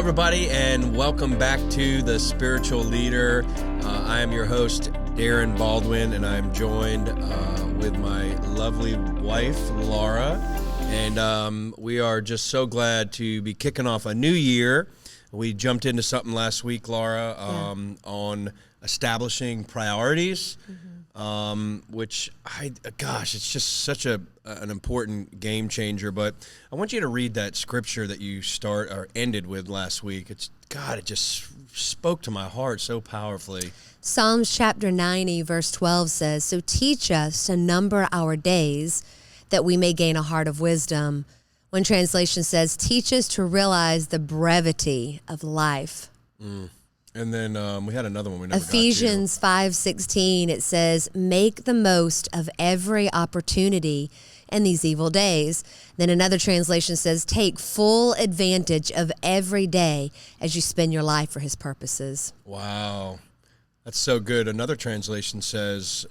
everybody, and welcome back to The Spiritual Leader. I am your host, Darren Baldwin, and I'm joined with my lovely wife, Laura. And we are just so glad to be kicking off a new year. We jumped into something last week, Laura, on establishing priorities, which, it's just such an important game changer. But I want you to read that scripture that you ended with last week. It just spoke to my heart so powerfully. Psalms chapter 90, verse 12 says, "So teach us to number our days, that we may gain a heart of wisdom." One translation says, "Teach us to realize the brevity of life." And then we had another one we never Ephesians 5:16, it says, "Make the most of every opportunity in these evil days." Then another translation says, "Take full advantage of every day as you spend your life for his purposes." Wow. That's so good. Another translation says,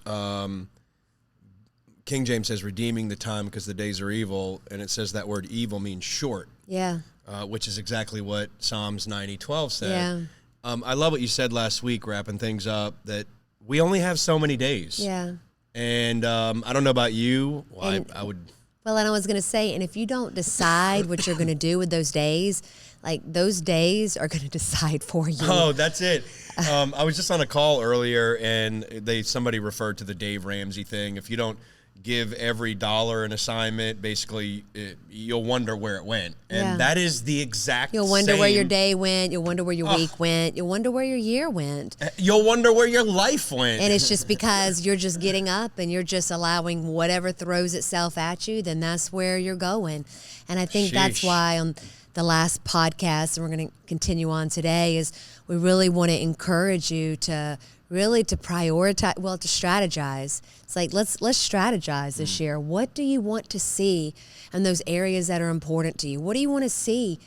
King James says, "redeeming the time because the days are evil." And it says that word evil means short. Yeah. Which is exactly what Psalms 90:12 said. Yeah. I love what you said last week, wrapping things up, that we only have so many days. Yeah. And I don't know about you. Well, I would... Well, and I was going to say, and if you don't decide what you're going to do with those days, like those days are going to decide for you. Oh, that's it. I was just on a call earlier, and somebody referred to the Dave Ramsey thing. If you don't give every dollar an assignment, basically you'll wonder where it went. And that is the exact You'll wonder same. where your day went. You'll wonder where your week went. You'll wonder where your year went. You'll wonder where your life went. And it's just because you're just getting up and you're just allowing whatever throws itself at you, then that's where you're going. And I think that's why on the last podcast, and we're going to continue on today, is we really want to encourage you to prioritize, to strategize. It's like, let's strategize this year. What do you want to see in those areas that are important to you? What do you want to see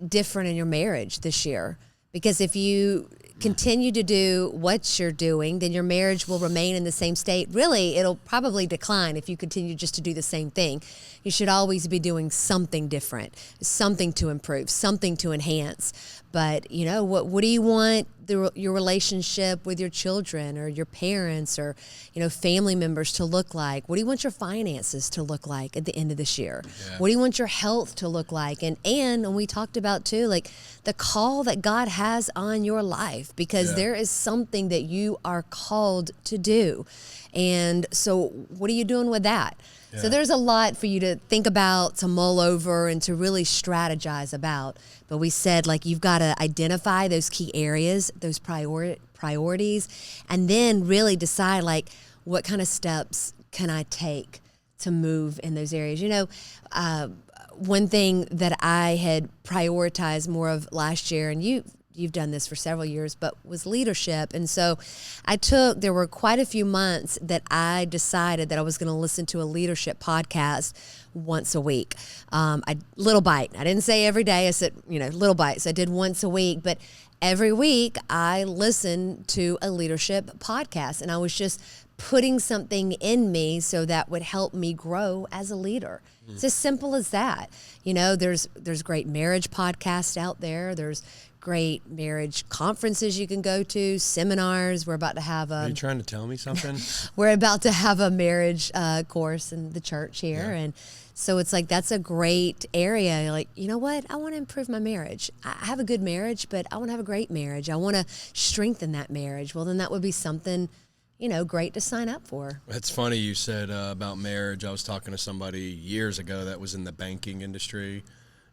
different in your marriage this year? Because if you continue to do what you're doing, then your marriage will remain in the same state. Really, it'll probably decline if you continue just to do the same thing. You should always be doing something different, something to improve, something to enhance. But, what do you want your relationship with your children or your parents or, family members to look like? What do you want your finances to look like at the end of this year? Yeah. What do you want your health to look like? And we talked about, too, like the call that God has on your life, because there is something that you are called to do. And so what are you doing with that? Yeah. So there's a lot for you to think about, to mull over, and to really strategize about. But we said, you've got to identify those key areas, those priorities, and then really decide, what kind of steps can I take to move in those areas? One thing that I had prioritized more of last year, and you've done this for several years, but was leadership. And so there were quite a few months that I decided that I was going to listen to a leadership podcast once a week. Little bite. I didn't say every day. I said, little bites. I did once a week, but every week I listened to a leadership podcast, and I was just putting something in me so that would help me grow as a leader. It's as simple as that. There's great marriage podcasts out there. There's great marriage conferences you can go to, seminars. We're about to have Are you trying to tell me something? We're about to have a marriage course in the church here. And so it's that's a great area. You know what? I want to improve my marriage. I have a good marriage, but I want to have a great marriage. I want to strengthen that marriage. Well, then that would be something, great to sign up for. That's funny you said about marriage. I was talking to somebody years ago that was in the banking industry,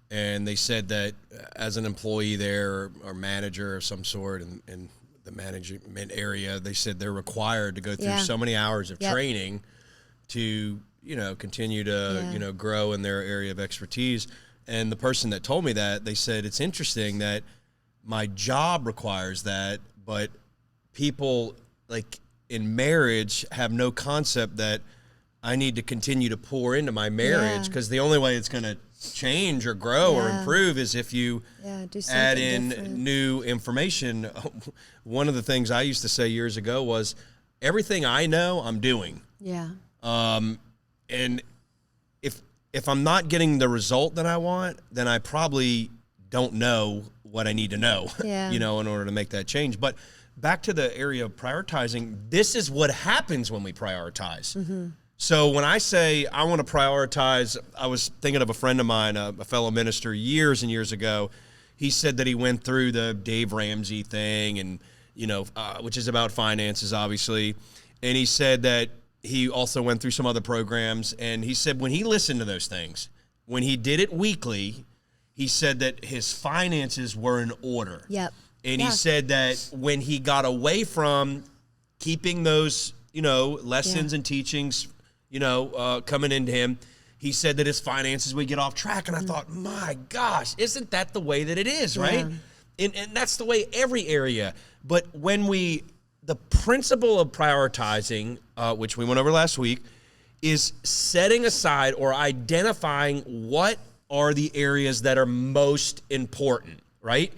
and they said that as an employee there or manager of some sort in the management area, they said they're required to go through so many hours of training to, continue to, grow in their area of expertise. And the person that told me that, they said, it's interesting that my job requires that, but people in marriage have no concept that I need to continue to pour into my marriage, because the only way it's going to change or grow or improve is if you add in different new information. One of the things I used to say years ago was, everything I know, I'm doing. Yeah. And if I'm not getting the result that I want, then I probably don't know what I need to know, Yeah. in order to make that change. But back to the area of prioritizing, this is what happens when we prioritize. Mm-hmm. So when I say I want to prioritize, I was thinking of a friend of mine, a fellow minister years and years ago. He said that he went through the Dave Ramsey thing and, which is about finances, obviously. And he said that he also went through some other programs. And he said when he listened to those things, when he did it weekly, he said that his finances were in order. Yep. And he said that when he got away from keeping those, lessons and teachings, coming into him, he said that his finances would get off track. And I thought, my gosh, isn't that the way that it is, right? And that's the way every area. But when the principle of prioritizing, which we went over last week, is setting aside or identifying what are the areas that are most important, right?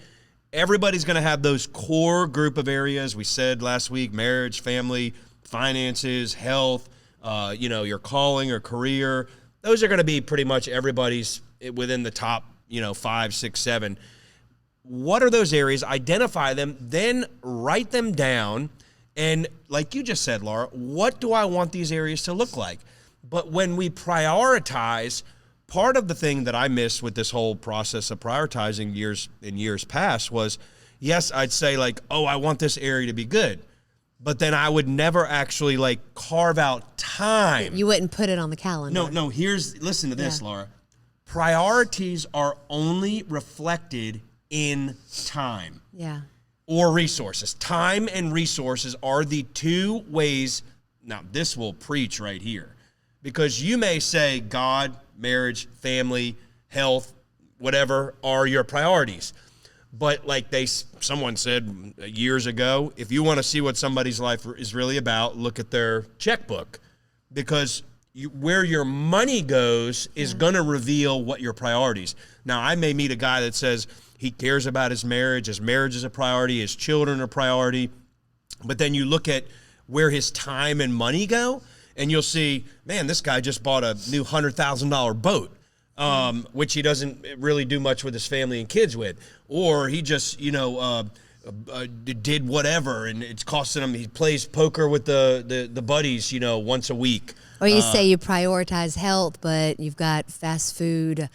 Everybody's going to have those core group of areas. We said last week, marriage, family, finances, health, your calling or career. Those are going to be pretty much everybody's within the top, 5, 6, 7. What are those areas? Identify them, then write them down. And like you just said, Laura, what do I want these areas to look like? But when we prioritize, part of the thing that I missed with this whole process of prioritizing years past was, yes, I'd say like, oh, I want this area to be good. But then I would never actually like carve out time. You wouldn't put it on the calendar. No, listen to this, Laura. Priorities are only reflected in time. Yeah. Or resources. Time and resources are the two ways. Now, this will preach right here. Because you may say God, marriage, family, health, whatever are your priorities. But like someone said years ago, if you want to see what somebody's life is really about, look at their checkbook. Because where your money goes is going to reveal what your priorities. Now, I may meet a guy that says he cares about his marriage is a priority, his children are a priority. But then you look at where his time and money go, and you'll see, man, this guy just bought a new $100,000 boat, which he doesn't really do much with his family and kids with. Or he just, did whatever, and it's costing him. He plays poker with the buddies, once a week. Or you say you prioritize health, but you've got fast food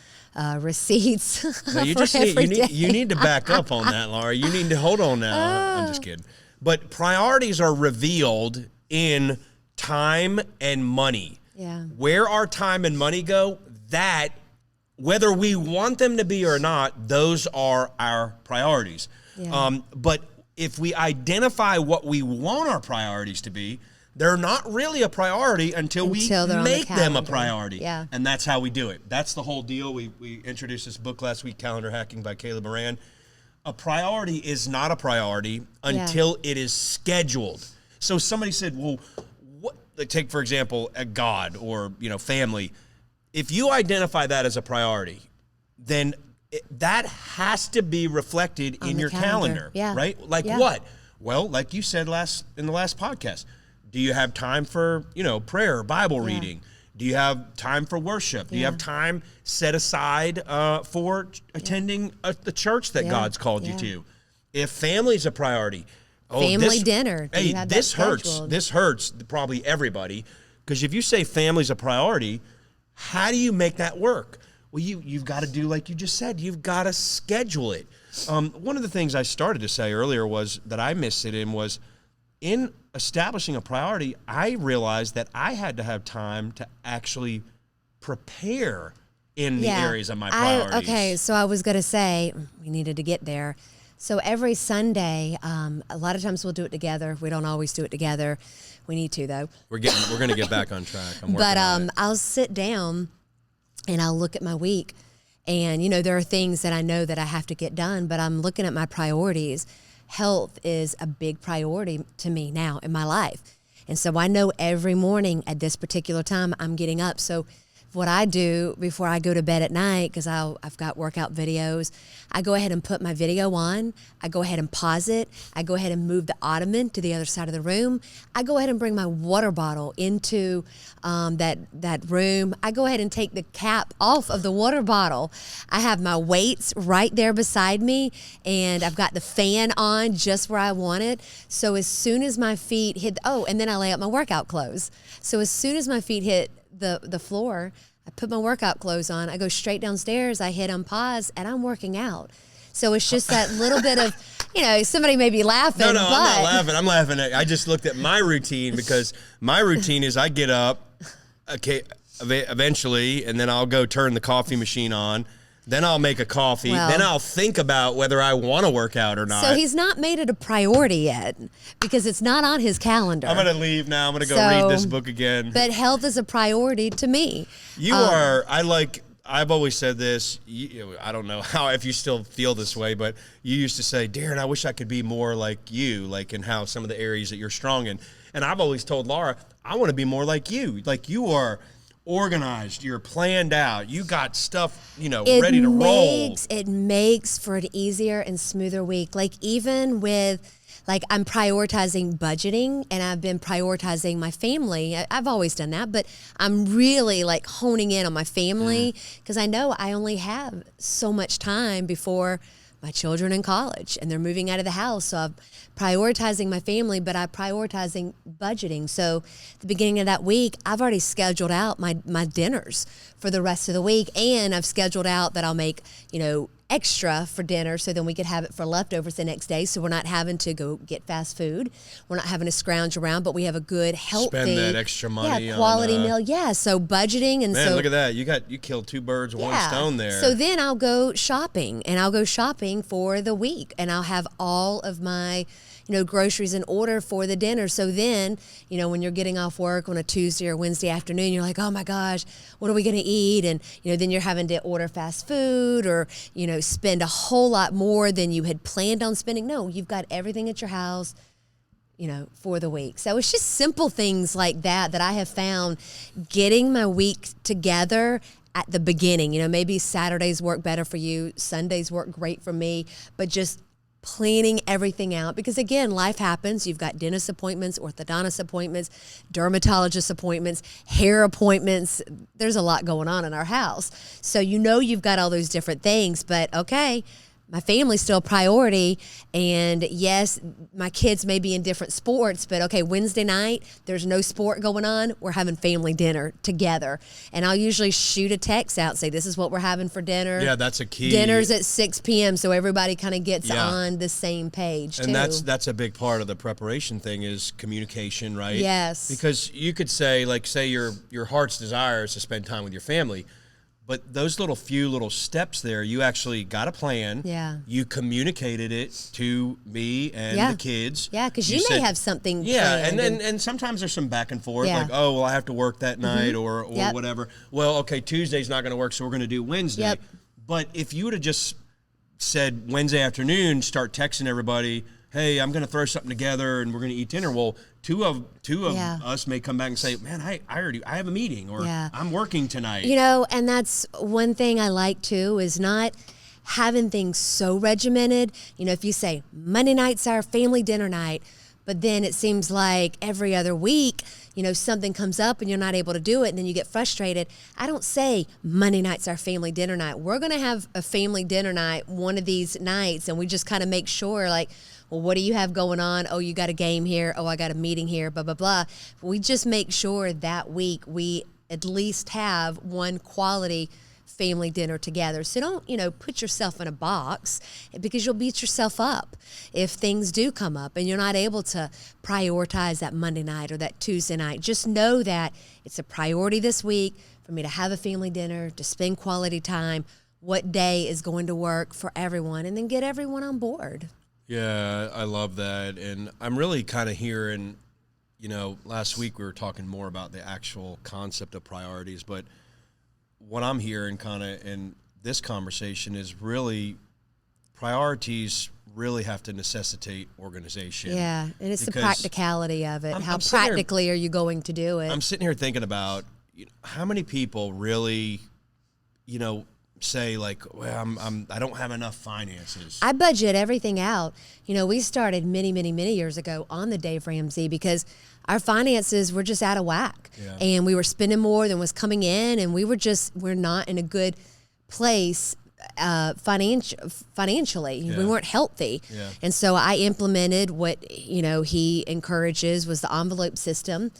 receipts No, you for every day. You need to back up on that, Laura. You need to hold on now. I'm just kidding. But priorities are revealed in time and money. Yeah. Where our time and money go, that, whether we want them to be or not, those are our priorities. Yeah. But if we identify what we want our priorities to be, they're not really a priority until we make them a priority. Yeah. And that's how we do it. That's the whole deal. We introduced this book last week, Calendar Hacking by Caleb Moran. A priority is not a priority until it is scheduled. So somebody said, well, take, for example, a God or, family. If you identify that as a priority, then that has to be reflected in your calendar, right? Like what? Well, like you said in the last podcast, do you have time for, prayer, Bible reading? Do you have time for worship? Do you have time set aside for attending the church that God's called you to? If family's a priority, family dinner. Hey, this hurts. This hurts probably everybody, because if you say family's a priority, how do you make that work? Well, you've got to do like you just said. You've got to schedule it. One of the things I started to say earlier was that I missed it was in establishing a priority, I realized that I had to have time to actually prepare in the areas of my priorities. So I was going to say, we needed to get there. So every Sunday, a lot of times we'll do it together. We don't always do it together. We need to, though. We're going to get back on track. I'm working on it. I'll sit down and I'll look at my week. And, there are things that I know that I have to get done, but I'm looking at my priorities. Health is a big priority to me now in my life. And so I know every morning at this particular time I'm getting up. So what I do before I go to bed at night, because I've got workout videos, I go ahead and put my video on. I go ahead and pause it. I go ahead and move the ottoman to the other side of the room. I go ahead and bring my water bottle into that room. I go ahead and take the cap off of the water bottle. I have my weights right there beside me, and I've got the fan on just where I want it. So as soon as my feet hit, and then I lay out my workout clothes. So as soon as my feet hit the floor, I put my workout clothes on, I go straight downstairs, I hit on pause, and I'm working out. So it's just that little bit of, somebody may be laughing. No, I'm not laughing. I'm laughing I just looked at my routine, because my routine is I get up, eventually, and then I'll go turn the coffee machine on. Then I'll make a coffee. Then I'll think about whether I want to work out or not. So he's not made it a priority yet, because it's not on his calendar. I'm going to leave now. I'm going to go read this book again. But health is a priority to me. I've always said this. I don't know if you still feel this way, but you used to say, Darren, I wish I could be more like you, like in how some of the areas that you're strong in. And I've always told Laura, I want to be more like you. Like, you are organized, you're planned out, you got stuff, ready to roll. It makes for an easier and smoother week. Like, even with, I'm prioritizing budgeting, and I've been prioritizing my family. I've always done that, but I'm really honing in on my family, because I know I only have so much time before my children in college and they're moving out of the house. So I'm prioritizing my family, but I'm prioritizing budgeting. So at the beginning of that week, I've already scheduled out my dinners for the rest of the week. And I've scheduled out that I'll make, extra for dinner, so then we could have it for leftovers the next day. So we're not having to go get fast food. We're not having to scrounge around, but we have a good, healthy, spend that extra money quality on, meal. Yeah, so budgeting. And man, look at that. You killed two birds with one stone there. So then I'll go shopping, and I'll go shopping for the week, and I'll have all of my groceries in order for the dinner. So then, when you're getting off work on a Tuesday or Wednesday afternoon, you're like, oh my gosh, what are we going to eat? And, then you're having to order fast food, or, spend a whole lot more than you had planned on spending. No, you've got everything at your house, for the week. So it's just simple things like that I have found getting my week together at the beginning. Maybe Saturdays work better for you, Sundays work great for me, but just planning everything out, because again, life happens. You've got dentist appointments, orthodontist appointments, dermatologist appointments, hair appointments. There's a lot going on in our house. So you've got all those different things, but okay, my family's still a priority. And yes, my kids may be in different sports, but okay, Wednesday night, there's no sport going on. We're having family dinner together. And I'll usually shoot a text out, say, this is what we're having for dinner. Yeah, that's a key. Dinner's at 6 p.m., so everybody kind of gets on the same page, and too. that's a big part of the preparation thing, is communication, right? Yes. Because you could say, your heart's desire is to spend time with your family. But those few little steps there, you actually got a plan. Yeah. You communicated it to me and the kids. Yeah, because you may have something planned. and sometimes there's some back and forth, Yeah. like, oh, well, I have to work that night or whatever. Well, okay, Tuesday's not going to work, so we're going to do Wednesday. Yep. But if you would have just said Wednesday afternoon, start texting everybody, hey, I'm going to throw something together and we're going to eat dinner. Well, two of us may come back and say, man, I have a meeting, or I'm working tonight. And that's one thing I like too, is not having things so regimented. If you say Monday night's our family dinner night, but then it seems like every other week, something comes up and you're not able to do it, and then you get frustrated. I don't say Monday night's our family dinner night. We're going to have a family dinner night one of these nights, and we just kind of make sure, well, what do you have going on? Oh, you got a game here. Oh, I got a meeting here, blah, blah, blah. We just make sure that week we at least have one quality family dinner together. So don't, put yourself in a box, because you'll beat yourself up if things do come up and you're not able to prioritize that Monday night or that Tuesday night. Just know that it's a priority this week for me to have a family dinner, to spend quality time, what day is going to work for everyone, and then get everyone on board. Yeah, I love that. And I'm really kind of hearing, last week we were talking more about the actual concept of priorities, but what I'm hearing kind of in this conversation is really priorities really have to necessitate organization. Yeah, and it's the practicality of it. How practically are you going to do it? I'm sitting here thinking about, how many people really, say like, well, I don't have enough finances. I budget everything out. We started many, many, many years ago on the Dave Ramsey because our finances were just out of whack, and we were spending more than was coming in, and we're not in a good place financially. We weren't healthy. And so I implemented what he encourages was the envelope system.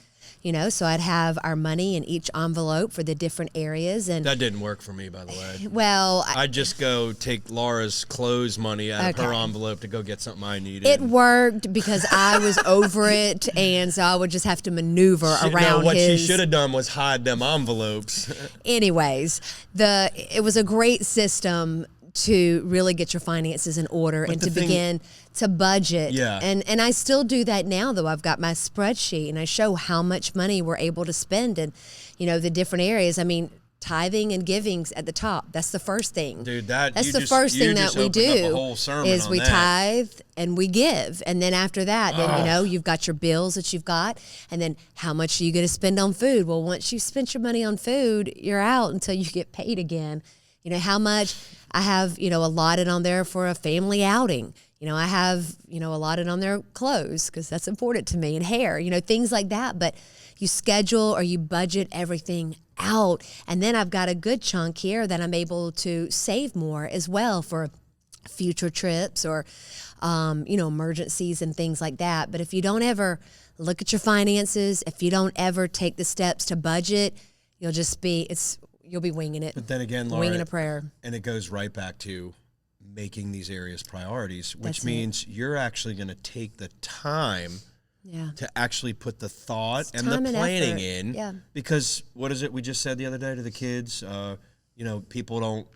So I'd have our money in each envelope for the different areas. And that didn't work for me, by the way. Well, I'd just go take Laura's clothes money out of her envelope to go get something I needed. It worked because I was over it, and so I would just have to maneuver around what she should have done was hide them envelopes. Anyways, it was a great system to really get your finances in order and to begin to budget. And I still do that now, though. I've got my spreadsheet and I show how much money we're able to spend in, the different areas. I mean, tithing and giving's at the top. That's the first thing. Dude, that's the first thing that we do is we tithe and we give. And then after that, then, you've got your bills that you've got. And then how much are you going to spend on food? Well, once you spent your money on food, you're out until you get paid again. How much I have, allotted on there for a family outing. I have, allotted on there clothes because that's important to me, and hair, things like that. But you schedule or you budget everything out. And then I've got a good chunk here that I'm able to save more as well for future trips or, emergencies and things like that. But if you don't ever look at your finances, if you don't ever take the steps to budget, you'll be winging it. But then again, Laura, winging a prayer. And it goes right back to making these areas priorities, which means you're actually going to take the time to actually put the thought and the planning in. Yeah. Because what is it we just said the other day to the kids? People don't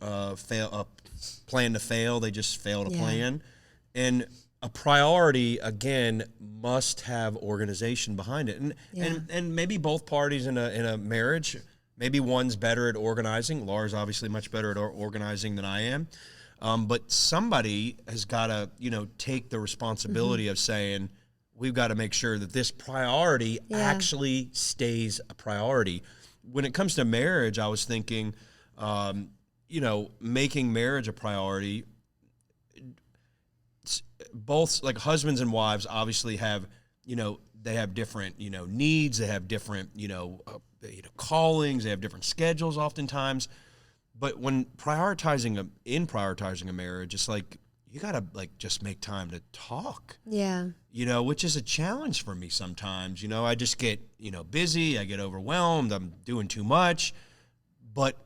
plan to fail; they just fail to plan. And a priority again must have organization behind it, and maybe both parties in a marriage. Maybe one's better at organizing. Laura's obviously much better at organizing than I am. But somebody has got to, take the responsibility of saying, we've got to make sure that this priority actually stays a priority. When it comes to marriage, I was thinking, making marriage a priority. Both, like husbands and wives, obviously have, they have different, needs. They have different, callings. They have different schedules oftentimes. But when prioritizing a marriage, it's like you gotta just make time to talk. Yeah. Which is a challenge for me sometimes. I just get busy. I get overwhelmed. I'm doing too much. But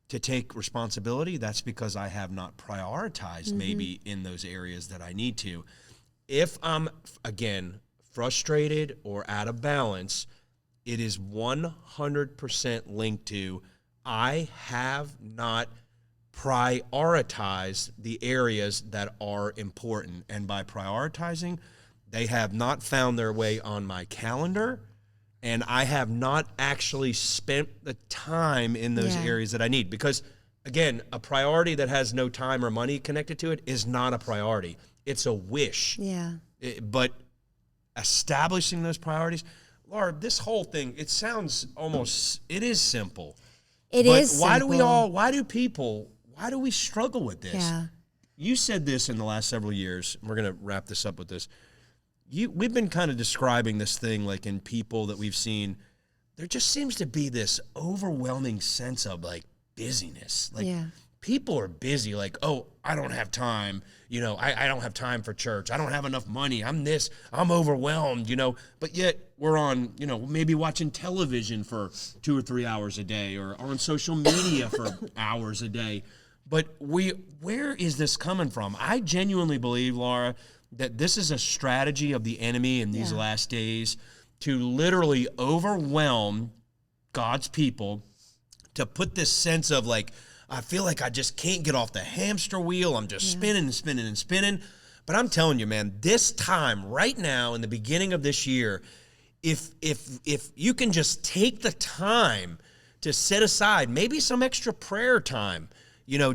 to take responsibility, that's because I have not prioritized maybe in those areas that I need to. If I'm again frustrated or out of balance, it is 100% linked to I have not prioritized the areas that are important. And by prioritizing, they have not found their way on my calendar, and I have not actually spent the time in those areas that I need. Because, again, a priority that has no time or money connected to it is not a priority. It's a wish. Yeah. But establishing those priorities, Laura, this whole thing, it is simple. It is simple. Why do we struggle with this? Yeah. You said this in the last several years. We're going to wrap this up with this. We've been kind of describing this thing like in people that we've seen. There just seems to be this overwhelming sense of busyness. People are busy. I don't have time. I don't have time for church. I don't have enough money. I'm overwhelmed, but yet we're on, maybe watching television for 2 or 3 hours a day or on social media for hours a day. But where is this coming from? I genuinely believe, Laura, that this is a strategy of the enemy in these last days to literally overwhelm God's people, to put this sense of I feel like I just can't get off the hamster wheel. I'm just spinning and spinning and spinning. But I'm telling you, man, this time right now in the beginning of this year, if you can just take the time to set aside maybe some extra prayer time,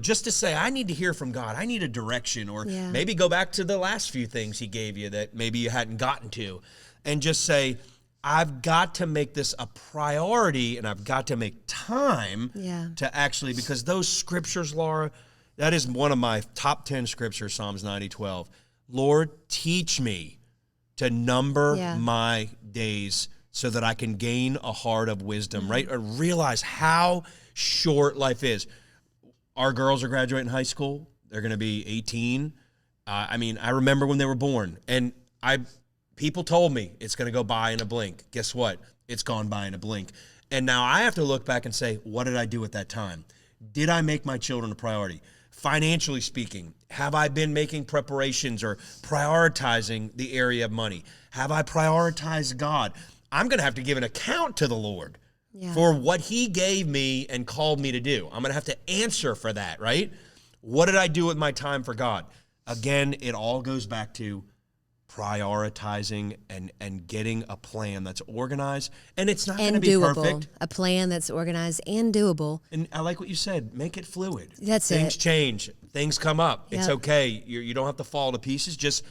just to say, I need to hear from God. I need a direction, or maybe go back to the last few things he gave you that maybe you hadn't gotten to, and just say, I've got to make this a priority, and I've got to make time to actually, because those scriptures, Laura, that is one of my top 10 scriptures, Psalms 90:12. Lord, teach me to number my days so that I can gain a heart of wisdom, right? Or realize how short life is. Our girls are graduating high school. They're going to be 18. I mean, I remember when they were born, and people told me it's going to go by in a blink. Guess what? It's gone by in a blink. And now I have to look back and say, what did I do at that time? Did I make my children a priority? Financially speaking, have I been making preparations or prioritizing the area of money? Have I prioritized God? I'm going to have to give an account to the Lord for what he gave me and called me to do. I'm going to have to answer for that, right? What did I do with my time for God? Again, it all goes back to prioritizing and getting a plan that's organized, and it's not going to be doable. Perfect. A plan that's organized and doable. And I like what you said. Make it fluid. That's Things it. change. Things come up. Yep. It's okay. You don't have to fall to pieces. Just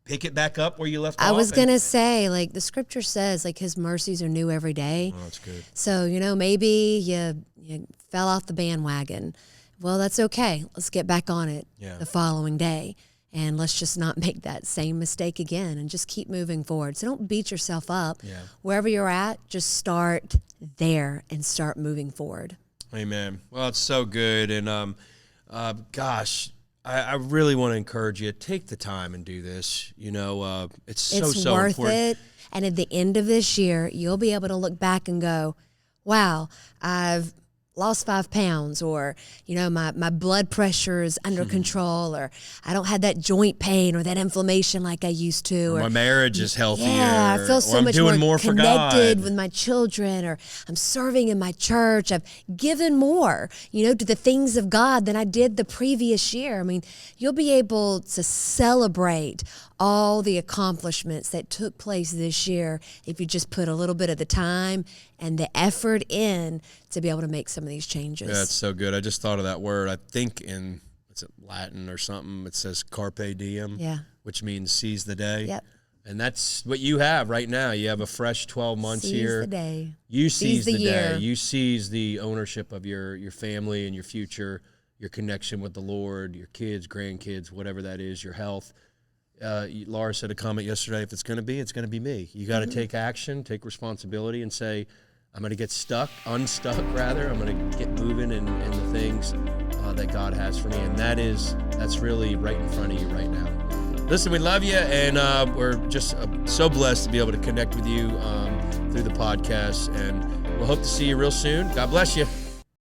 pick it back up where you left off. I was going to say, like the scripture says, like his mercies are new every day. Oh, that's good. So, maybe you fell off the bandwagon. Well, that's okay. Let's get back on it the following day. And let's just not make that same mistake again and just keep moving forward. So don't beat yourself up. Yeah. Wherever you're at, just start there and start moving forward. Amen. Well, it's so good. And gosh, I really want to encourage you. Take the time and do this. It's so worth important. it. And at the end of this year, you'll be able to look back and go, wow, I've lost 5 pounds, or, my blood pressure is under control, or I don't have that joint pain or that inflammation like I used to. Or my marriage is healthier. Yeah, I feel so I'm much doing more connected for with my children, or I'm serving in my church. I've given more, to the things of God than I did the previous year. I mean, you'll be able to celebrate all the accomplishments that took place this year if you just put a little bit of the time and the effort in to be able to make some of these changes. Yeah, it's so good. I just thought of that word. I think in Latin or something, it says carpe diem, which means seize the day. Yep. And that's what you have right now. You have a fresh 12 months here. Seize the day. You seize the year. day. You seize the ownership of your family and your future, your connection with the Lord, your kids, grandkids, whatever that is, your health. Laura said a comment yesterday, if it's going to be, it's going to be me. You got to take action, take responsibility, and say, I'm going to get unstuck. I'm going to get moving in the things that God has for me. And that's really right in front of you right now. Listen, we love you, and we're just so blessed to be able to connect with you through the podcast. And we'll hope to see you real soon. God bless you.